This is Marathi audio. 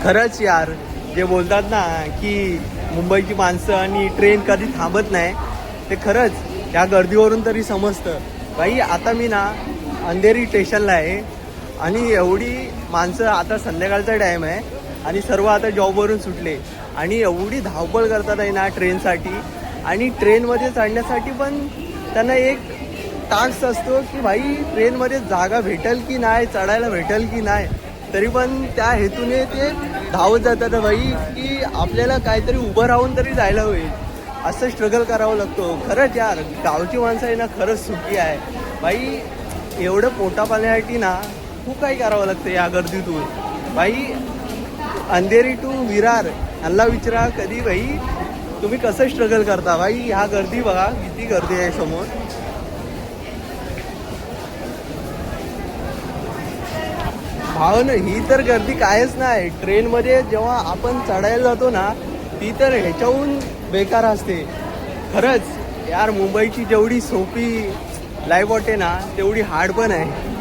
खरंच यार, जे बोलतात ना की मुंबईची माणसं आणि ट्रेन कधी थांबत नाही, ते खरंच या गर्दीवरून तरी समजतं. भाई आता मी ना अंधेरी स्टेशनला आहे आणि एवढी माणसं, आता संध्याकाळचा टाईम आहे आणि सर्व आता जॉबवरून सुटले आणि एवढी धावपळ करतात आहे ना ट्रेनसाठी. आणि ट्रेनमध्ये चढण्यासाठी पण त्यांना एक टास्क असतो की भाई ट्रेनमध्ये जागा भेटेल की नाही, चढायला भेटेल की नाही. तरी पण त्या हेतूने ते धावत जातात भाई की आपल्याला काहीतरी उभं राहून तरी जायला होईल, असं स्ट्रगल करावं लागतो. खरंच यार, गावची माणसं आहे ना खरंच सुखी आहे भाई. एवढं पोटा पाण्यासाठी ना खूप काही करावं लागतं या गर्दीतून भाई. अंधेरी टू विरार यांना विचारा कधी भाई तुम्ही कसं स्ट्रगल करता भाई. ह्या गर्दी बघा, किती गर्दी आहे समोर. भावना ही तर गर्दी कायच नाही. ट्रेनमध्ये जेव्हा आपण चढायला जातो ना, ती तर ह्याच्याहून बेकार असते. खरंच यार, मुंबईची जेवढी सोपी लाईफ वाटते ना, तेवढी हार्ड पण आहे.